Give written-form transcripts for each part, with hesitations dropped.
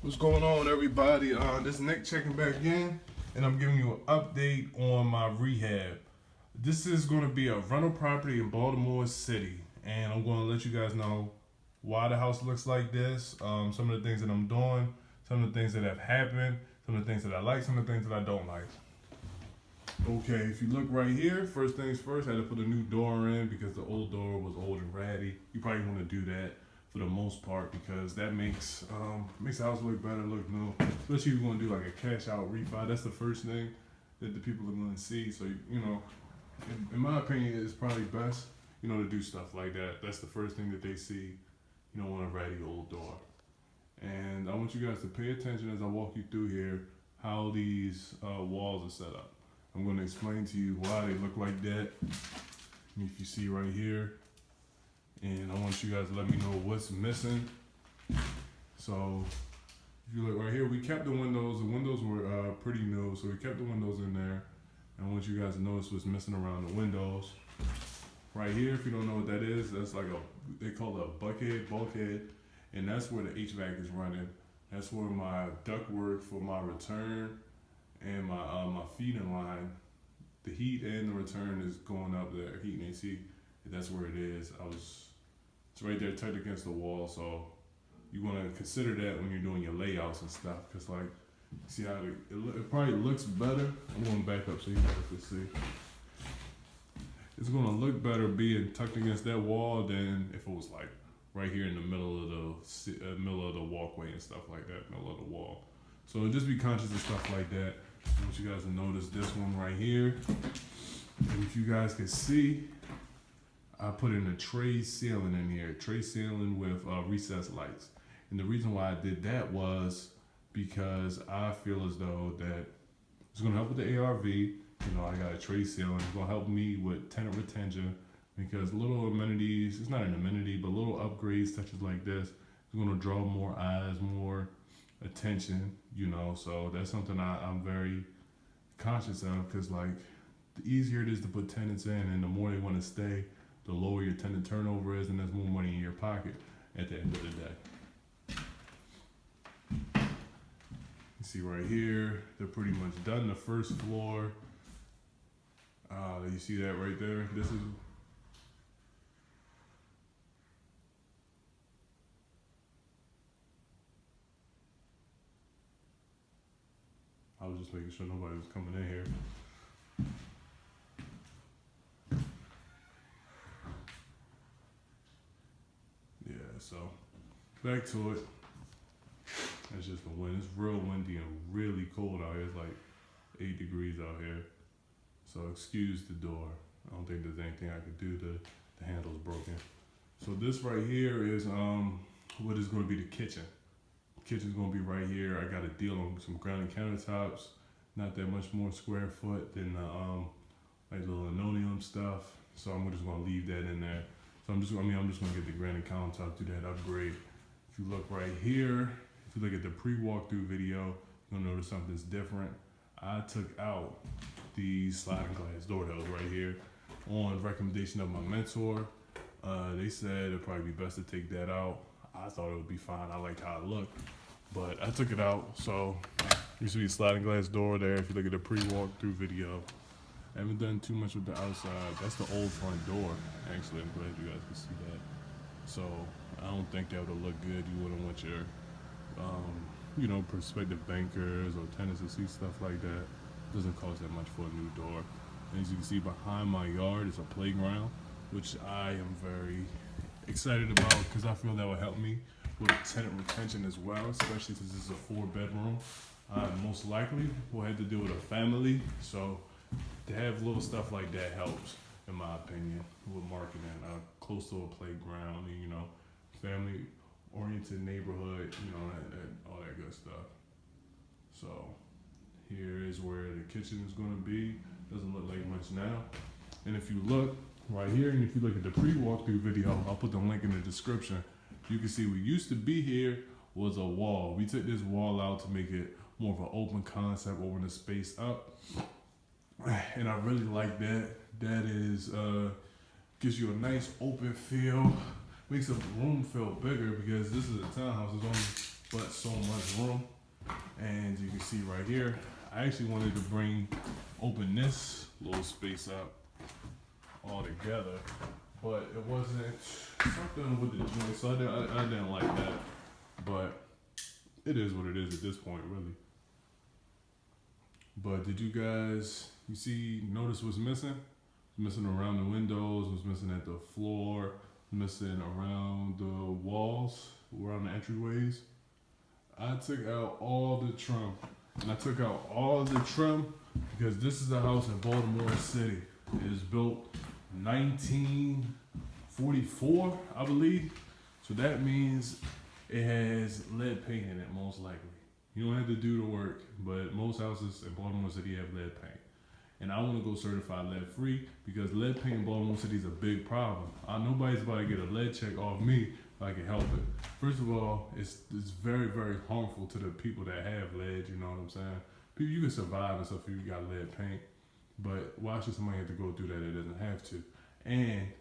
What's going on, everybody? This is Nick checking back in, and I'm giving you an update on my rehab. This is going to be a rental property in Baltimore City, and I'm going to let you guys know why the house looks like this, some of the things that I'm doing, some of the things that have happened, some of the things that I like, some of the things that I don't like. Okay, if you look right here, first things first, I had to put a new door in because the old door was old and ratty. You probably want to do that for the most part because that makes the house look better, look new. Especially if you want to do like a cash out refi. That's the first thing that the people are going to see. So in my opinion, it's probably best to do stuff like that. That's the first thing that they see, on a ratty old door. And I want you guys to pay attention as I walk you through here how these walls are set up. I'm going to explain to you why they look like that. If you see right here, and I want you guys to let me know what's missing. So if you look right here, we kept the windows. The windows were pretty new, so we kept the windows in there. And I want you guys to notice what's missing around the windows. Right here, if you don't know what that is, that's like they call it a bulkhead, and that's where the HVAC is running. That's where my ductwork for my return and my feeding line, the heat and the return is going up there, heat and AC. That's where it is. It's right there tucked against the wall, so you want to consider that when you're doing your layouts and stuff, because see how it probably looks better. I'm going back up so you guys can see. It's going to look better being tucked against that wall than if it was like right here in the middle of the walkway and stuff like that, middle of the wall. So just be conscious of stuff like that. I want you guys to notice this one right here. And if you guys can see, I put in a tray ceiling in here, tray ceiling with recessed lights. And the reason why I did that was because I feel as though that it's going to help with the ARV. I got a tray ceiling. It's going to help me with tenant retention because little amenities, it's not an amenity, but little upgrades such as like this, is going to draw more eyes, more attention, So that's something I'm very conscious of because the easier it is to put tenants in and the more they want to stay, the lower your tenant turnover is, and there's more money in your pocket at the end of the day. You see right here, they're pretty much done the first floor. You see that right there? This is I was just making sure nobody was coming in here. So back to it. It's just the wind. It's real windy and really cold out here. It's like 8 degrees out here. So excuse the door. I don't think there's anything I could do. The handle's broken. So this right here is what is going to be the kitchen. The kitchen's going to be right here. I got a deal on some granite countertops. Not that much more square foot than the linoleum stuff. So I'm just going to leave that in there. So I'm just gonna get the granite countertop, do that upgrade. If you look right here, if you look at the pre-walkthrough video, you'll notice something's different. I took out the sliding glass door that was right here on recommendation of my mentor. They said it'd probably be best to take that out. I thought it would be fine. I liked how it looked, but I took it out. So you see the sliding glass door there. If you look at the pre-walkthrough video. I haven't done too much with the outside. That's the old front door, actually. I'm glad you guys can see that. So I don't think that would look good. You wouldn't want your, prospective bankers or tenants to see stuff like that. It doesn't cost that much for a new door. And as you can see behind my yard is a playground, which I am very excited about because I feel that will help me with tenant retention as well, especially since this is a 4-bedroom. Most likely we'll have to deal with a family, so to have little stuff like that helps, in my opinion, with marketing. Close to a playground, family-oriented neighborhood, all that good stuff. So here is where the kitchen is going to be. Doesn't look like much now. And if you look right here, and if you look at the pre-walkthrough video, I'll put the link in the description. You can see what used to be here was a wall. We took this wall out to make it more of an open concept, open the space up. And I really like that. That is, gives you a nice open feel, makes the room feel bigger because this is a townhouse. It's only but so much room. And you can see right here, I actually wanted to open this little space up all together, but it wasn't something with the joint, so I didn't like that. But it is what it is at this point, really. But did you guys, notice what's missing? Missing around the windows, was missing at the floor, missing around the walls, around the entryways. I took out all the trim. And I took out all the trim because this is a house in Baltimore City. It is built 1944, I believe. So that means it has lead paint in it, most likely. You don't have to do the work, but most houses in Baltimore City have lead paint. And I want to go certified lead free because lead paint in Baltimore City is a big problem. Nobody's about to get a lead check off me if I can help it. First of all, it's very, very harmful to the people that have lead, you know what I'm saying? People, you can survive and stuff if you got lead paint, but why should somebody have to go through that? It doesn't have to. And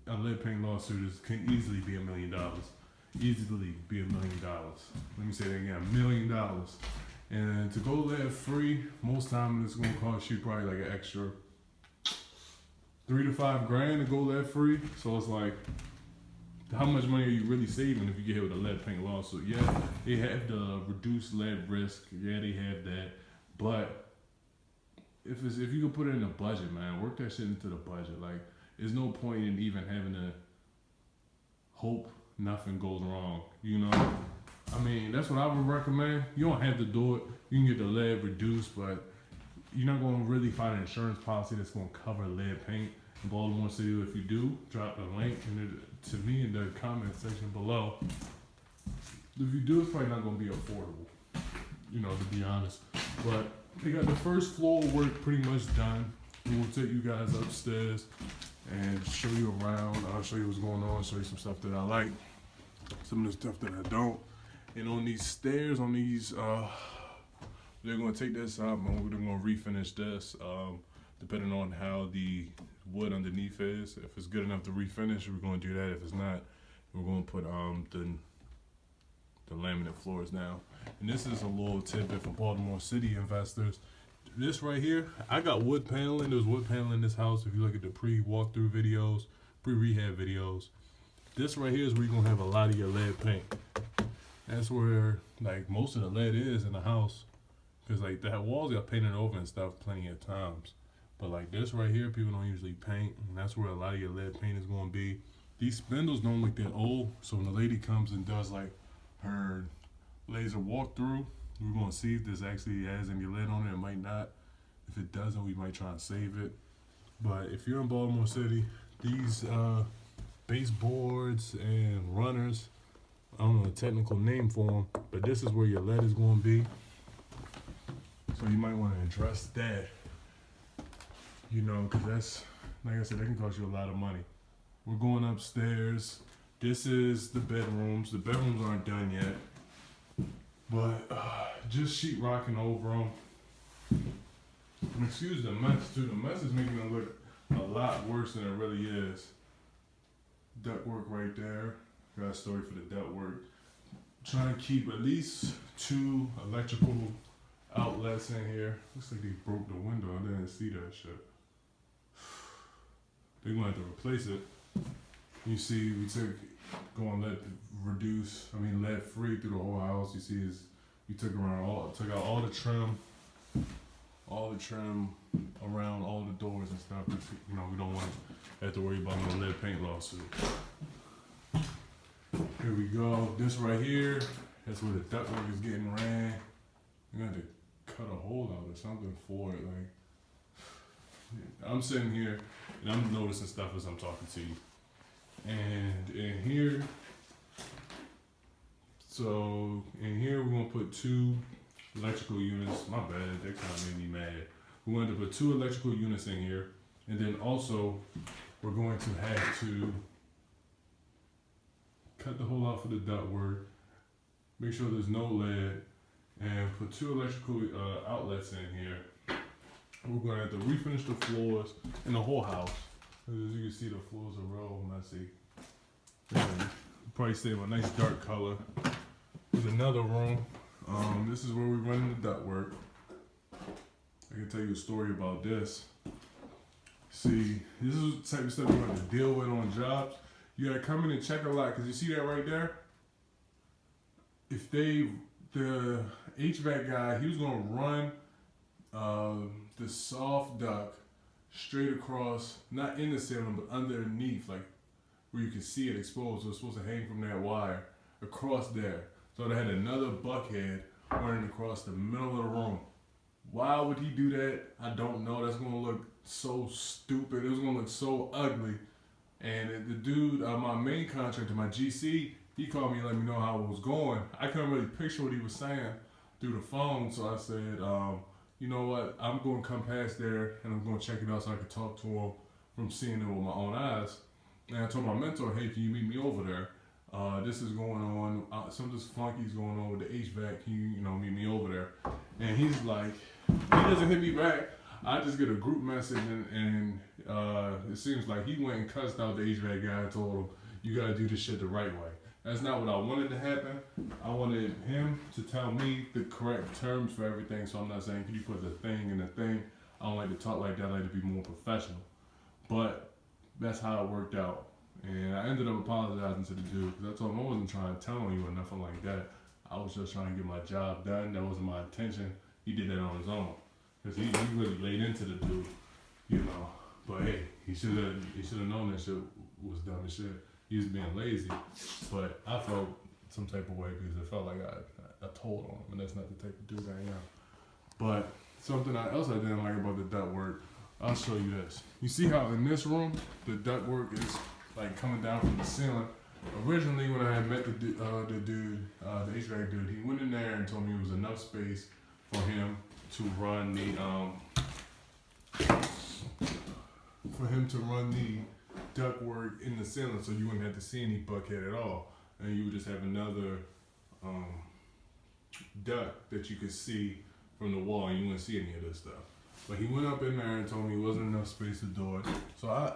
a lead paint lawsuit can easily be $1 million. Easily be $1 million. Let me say that again, $1 million. And to go lead free, most time it's gonna cost you probably like an extra $3 to $5 grand to go lead free. So it's like, how much money are you really saving if you get hit with a lead paint lawsuit? Yeah, they have the reduced lead risk. Yeah, they have that. But if you can put it in the budget, man, work that shit into the budget. Like, there's no point in even having to hope nothing goes wrong. You know, I mean, that's what I would recommend. You don't have to do it. You can get the lead reduced, but you're not going to really find an insurance policy that's going to cover lead paint in Baltimore City. If you do, drop the link to me in the comment section below. If you do, it's probably not going to be affordable, you know, to be honest. But they got the first floor work pretty much done. We'll take you guys upstairs and show you around. I'll show you what's going on, show you some stuff that I like, some of the stuff that I don't. And on these stairs, they're gonna take this out and we're gonna refinish this, depending on how the wood underneath is. If it's good enough to refinish, we're gonna do that. If it's not, we're gonna put the laminate floors down. And this is a little tidbit for Baltimore City investors. This right here, I got wood paneling. There's wood paneling in this house. If you look at the pre-walkthrough videos, pre-rehab videos, this right here is where you're gonna have a lot of your lead paint. That's where like most of the lead is in the house, because like the walls got painted over and stuff plenty of times. But like this right here, people don't usually paint, and that's where a lot of your lead paint is gonna be. These spindles don't look that old, so when the lady comes and does like her laser walkthrough, we're gonna see if this actually has any lead on it. It might not. If it doesn't, we might try and save it. But if you're in Baltimore City, these baseboards and runners, I don't know the technical name for them, but this is where your lead is going to be. So you might want to address that, you know, because that's, like I said, that can cost you a lot of money. We're going upstairs. This is the bedrooms. The bedrooms aren't done yet, but just sheetrocking over them. And excuse the mess too. The mess is making it look a lot worse than it really is. Ductwork right there. Got a story for the ductwork. Trying to keep at least 2 electrical outlets in here. Looks like they broke the window. I didn't see that shit. They're gonna have to replace it. You see, we took lead free through the whole house. You see, we took out all the trim around all the doors and stuff. You know, we don't want to have to worry about no lead paint lawsuit. Here we go. This right here, that's where the ductwork is getting ran. You're gonna have to cut a hole out or something for it. Like, I'm sitting here and I'm noticing stuff as I'm talking to you. And in here we're gonna put 2 electrical units. My bad, that kind of made me mad. We're going to put 2 electrical units in here, and then also we're going to have to cut the hole out for the ductwork, make sure there's no lead, and put 2 electrical outlets in here. We're going to have to refinish the floors in the whole house. As you can see, the floors are real messy. Probably save a nice dark color. There's another room. This is where we run the duct work. I can tell you a story about this. See, this is the type of stuff you have to deal with on jobs. You gotta come in and check a lot, because you see that right there? If the HVAC guy, he was gonna run the soft duct straight across, not in the ceiling, but underneath, like where you can see it exposed. So it's supposed to hang from that wire across there. So they had another buckhead running across the middle of the room. Why would he do that? I don't know. That's gonna look so stupid. It was gonna look so ugly. And the dude, my main contractor, my GC, he called me and let me know how it was going. I couldn't really picture what he was saying through the phone, so I said, you know what, I'm going to come past there and I'm going to check it out so I can talk to him from seeing it with my own eyes. And I told my mentor, hey, can you meet me over there? This is going on, something's funky's going on with the HVAC, can you meet me over there? And he's like, he doesn't hit me back. I just get a group message and it seems like he went and cussed out the HVAC guy and told him, you got to do this shit the right way. That's not what I wanted to happen. I wanted him to tell me the correct terms for everything, so I'm not saying, can you put the thing in the thing? I don't like to talk like that. I like to be more professional. But that's how it worked out. And I ended up apologizing to the dude, because I told him I wasn't trying to tell on you or nothing like that. I was just trying to get my job done. That wasn't my intention. He did that on his own. Because he really laid into the dude, But hey, he should have known that shit was dumb as shit. He was being lazy, but I felt some type of way because it felt like I told on him, and that's not the type of dude I am. But something else I didn't like about the duct work, I'll show you this. You see how in this room, the duct work is like coming down from the ceiling? Originally, when I had met the dude, the HVAC dude, he went in there and told me it was enough space for him to run the duct work in the ceiling, so you wouldn't have to see any buckhead at all, and you would just have another duct that you could see from the wall, and you wouldn't see any of this stuff. But he went up in there and told me it wasn't enough space to do it. So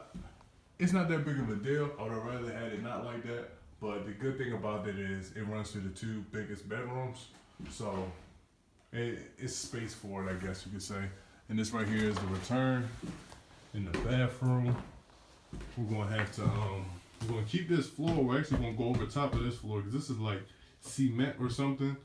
it's not that big of a deal. I would have rather had it not like that. But the good thing about it is it runs through the two biggest bedrooms, so it's space for it, I guess you could say. And this right here is the return in the bathroom. We're gonna have to we're gonna keep this floor. We're actually gonna go over top of this floor because this is like cement or something.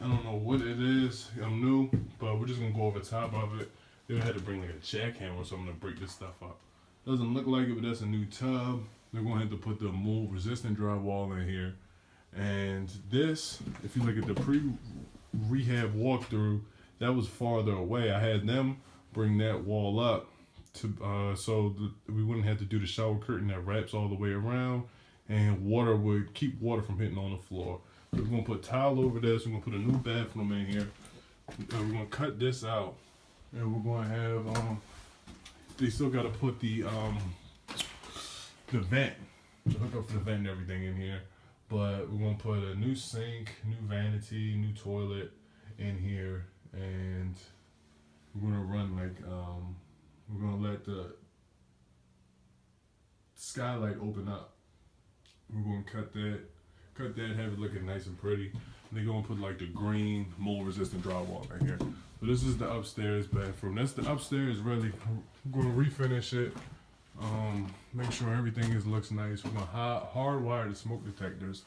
I don't know what it is. I'm new, but we're just gonna go over top of it. They had to bring like a jackhammer or something to break this stuff up. Doesn't look like it, but that's a new tub. They're gonna have to put the mold resistant drywall in here. And this, if you look at the pre-rehab walkthrough, that was farther away. I had them bring that wall up so we wouldn't have to do the shower curtain that wraps all the way around, and water would keep water from hitting on the floor. So we're gonna put tile over this. We're gonna put a new bathroom in here. We're gonna cut this out, and we're gonna have they still gotta put the vent, the hookup for the vent and everything in here. But we're gonna put a new sink, new vanity, new toilet in here, and we're gonna run like we're gonna let the skylight open up. We're gonna cut that, have it looking nice and pretty. And they're gonna put like the green mold resistant drywall right here. So this is the upstairs bathroom. That's the upstairs really. We're gonna refinish it. Make sure everything looks nice. We're gonna hardwire the smoke detectors.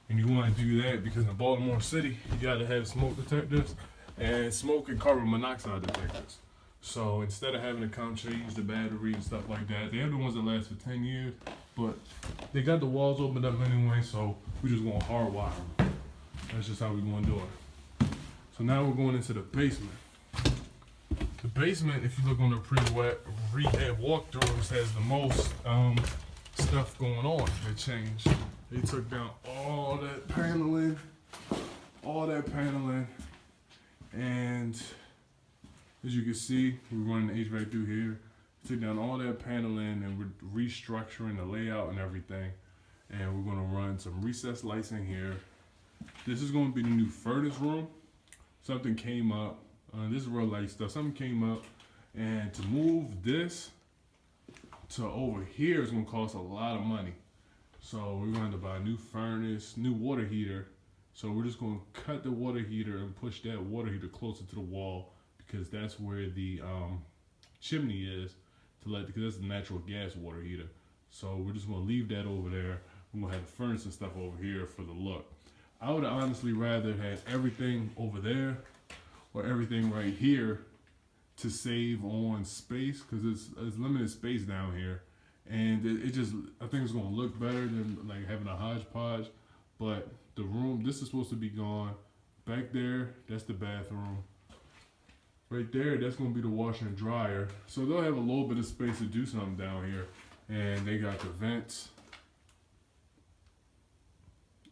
And you wanna do that because in Baltimore City, you gotta have smoke detectors and smoke and carbon monoxide detectors. So instead of having to come change the battery and stuff like that, they have the ones that last for 10 years, but they got the walls opened up anyway, so we just want to hardwire them. That's just how we want to do it. So now we're going into the basement. The basement, if you look on the pre-rehab walkthroughs, has the most stuff going on. They changed. They took down all that paneling, and as you can see, we're running the HVAC through here. Took down all that paneling and we're restructuring the layout and everything. And we're gonna run some recessed lights in here. This is gonna be the new furnace room. Something came up. This is real light stuff. Something came up, and to move this to over here is gonna cost a lot of money. So we're going to buy a new furnace, new water heater. So we're just going to cut the water heater and push that water heater closer to the wall because that's where the chimney is because that's the natural gas water heater. So we're just going to leave that over there. We're going to have the furnace and stuff over here for the look. I would honestly rather have everything over there or everything right here to save on space because it's limited space down here. And it just, I think it's going to look better than like having a hodgepodge. But the room, this is supposed to be gone. Back there, that's the bathroom. Right there, that's going to be the washer and dryer. So they'll have a little bit of space to do something down here. And they got the vents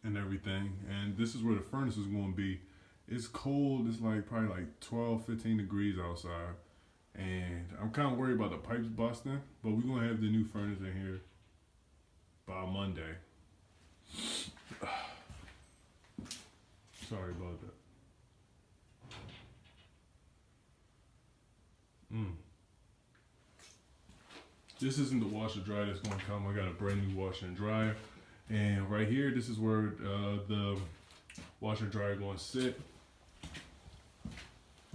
and everything. And this is where the furnace is going to be. It's cold. It's like probably like 12, 15 degrees outside. And I'm kind of worried about the pipes busting. But we're going to have the new furnace in here by Monday. Sorry about that. This isn't the washer dryer that's going to come. I got a brand new washer and dryer. And right here, this is where the washer and dryer going to sit.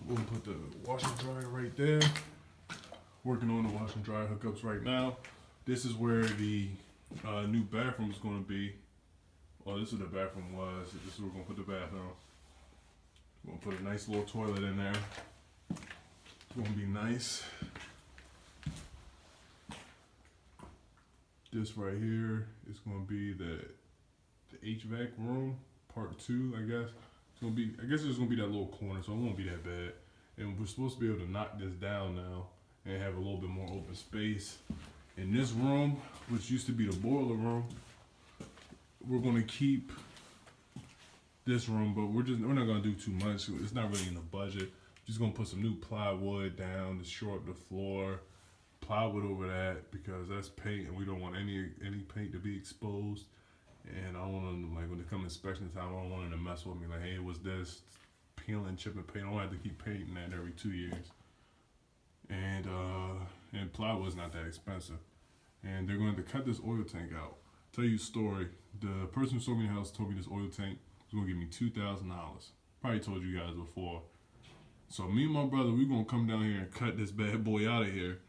We're going to put the washer and dryer right there. Working on the washer and dryer hookups right now. This is where the new bathroom is going to be. Oh, this is where the bathroom was. This is where we're going to put the bathroom. We're going to put a nice little toilet in there. It's going to be nice. This right here is going to be the HVAC room, part 2, I guess. It's going to be, I guess it's going to be that little corner, so it won't be that bad. And we're supposed to be able to knock this down now and have a little bit more open space. In this room, which used to be the boiler room, we're going to keep this room, but we're not going to do too much. It's not really in the budget. Just going to put some new plywood down to shore up the floor. Plywood over that because that's paint and we don't want any paint to be exposed. And I don't want them, like when they come inspection time, I don't want them to mess with me like, hey, it was this peeling, chipping paint. I don't have to keep painting that every 2 years. And plywood's not that expensive. And they're going to cut this oil tank out. Tell you a story. The person who sold me the house told me this oil tank was going to give me $2,000. Probably told you guys before. So me and my brother, we're going to come down here and cut this bad boy out of here.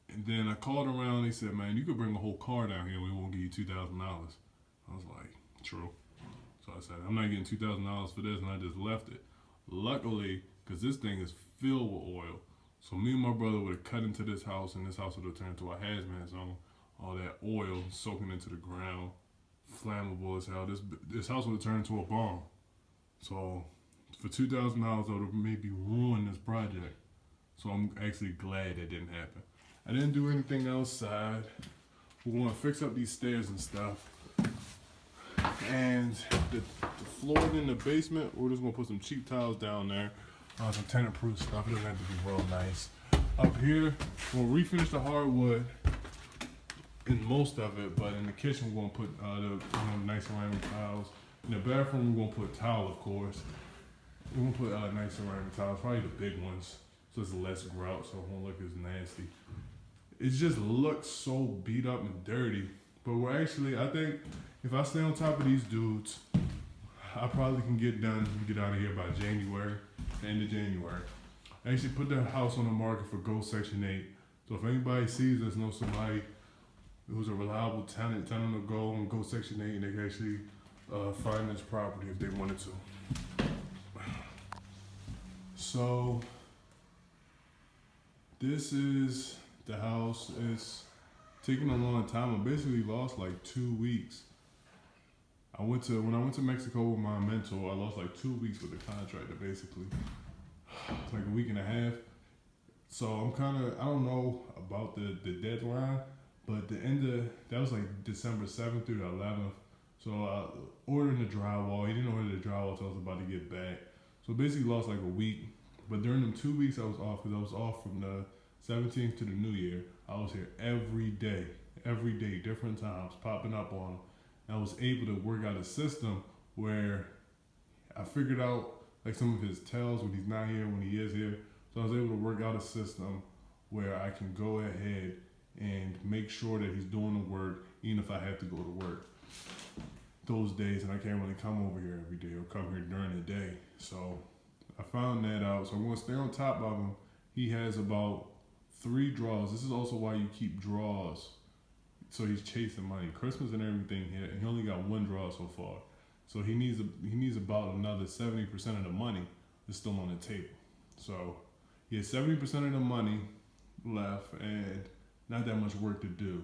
And then I called around and they said, man, you could bring a whole car down here and we won't give you $2,000. I was like, true. So I said, I'm not getting $2,000 for this, and I just left it. Luckily, because this thing is filled with oil. So me and my brother would have cut into this house and this house would have turned into a hazmat zone. All that oil soaking into the ground, flammable as hell. This house would have turned into a bomb. So for $2,000, I would have maybe ruined this project. So I'm actually glad that didn't happen. I didn't do anything outside. We want to fix up these stairs and stuff. And the floor in the basement, we're just going to put some cheap tiles down there. Some tenant-proof stuff. It doesn't have to be real nice. Up here, we'll refinish the hardwood in most of it, but in the kitchen, we're going to put the nice ceramic tiles. In the bathroom, we're going to put tile, of course. We're going to put nice ceramic tiles, probably the big ones, so it's less grout, so it won't look as nasty. It just looks so beat up and dirty. But we're actually, I think, if I stay on top of these dudes, I probably can get done and get out of here by January, the end of January. I actually put the house on the market for Go Section 8. So if anybody sees us, know somebody who's a reliable tenant, tell them to go and Go Section 8 and they can actually find this property if they wanted to. So this is the house. It's taking a long time. I basically lost like 2 weeks. When I went to Mexico with my mentor, I lost like 2 weeks with the contractor basically. It's like a week and a half. So I'm I don't know about the deadline, but that was like December 7th through the 11th. So I ordered the drywall. He didn't order the drywall until I was about to get back. So basically lost like a week. But during them 2 weeks I was off, because I was off from the 17th to the New Year. I was here every day, different times, popping up on him. And I was able to work out a system where I figured out like some of his tells when he's not here, when he is here. So I was able to work out a system where I can go ahead and make sure that he's doing the work. even if I have to go to work those days and I can't really come over here every day or come here during the day. So I found that out. So I'm going to stay on top of him. He has about 3 draws. This is also why you keep draws. So he's chasing money. Christmas and everything here, and he only got 1 draw so far. So he needs about another 70% of the money that's still on the table. So he has 70% of the money left and not that much work to do.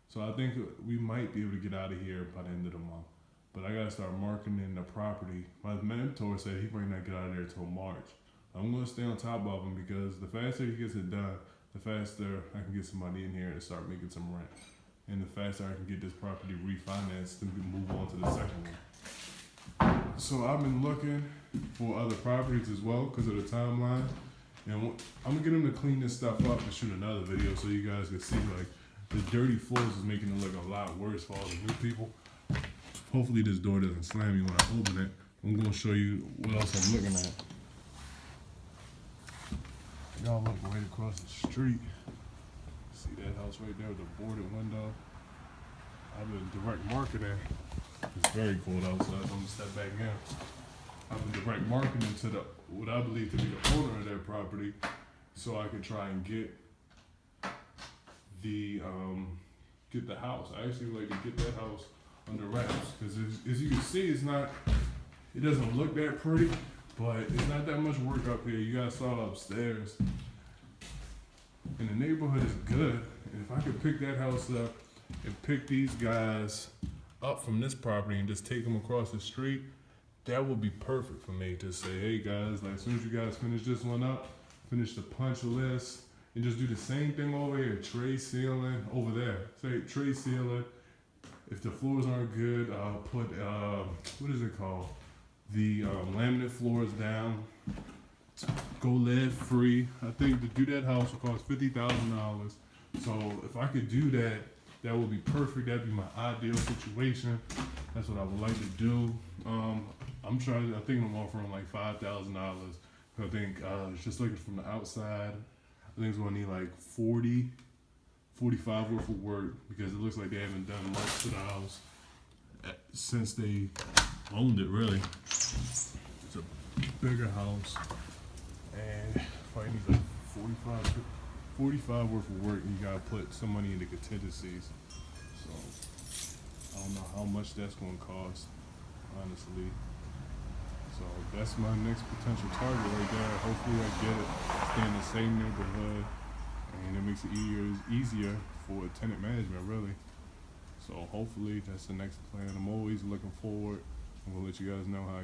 So I think we might be able to get out of here by the end of the month. But I gotta start marketing the property. My mentor said he might not get out of there till March. I'm gonna stay on top of him because the faster he gets it done, the faster I can get some money in here and start making some rent. And the faster I can get this property refinanced and move on to the second one. So I've been looking for other properties as well because of the timeline. And I'm gonna get him to clean this stuff up and shoot another video so you guys can see like the dirty floors is making it look a lot worse for all the new people. Hopefully this door doesn't slam me when I open it. I'm gonna show you what else I'm looking at. Y'all look right across the street. See that house right there with the boarded window? I've been direct marketing. It's very cold outside, so I'm gonna step back in. I've been direct marketing to what I believe to be the owner of that property, so I can try and get the house. I actually would like to get that house under wraps because as you can see, it doesn't look that pretty, but it's not that much work up here. You gotta start upstairs, and the neighborhood is good. And if I could pick that house up and pick these guys up from this property and just take them across the street, that would be perfect for me to say, hey guys, like as soon as you guys finish this one up, finish the punch list, and just do the same thing over here, tray ceiling over there. Say tray ceiling. If the floors aren't good, I'll put, what is it called? The laminate floors down. Go lead free. I think to do that house will cost $50,000. So if I could do that, that would be perfect. That'd be my ideal situation. That's what I would like to do. I think I'm offering like $5,000. I think just looking from the outside, I think it's gonna need like 45 worth of work because it looks like they haven't done much to the house since they owned it, really. It's a bigger house and probably needs like 45 worth of work, and you gotta put some money into contingencies. So I don't know how much that's gonna cost, honestly. So that's my next potential target right there. Hopefully I get it, stay in the same neighborhood, and it makes it easier for tenant management, really. So hopefully that's the next plan. I'm always looking forward. I'm gonna let you guys know how it goes.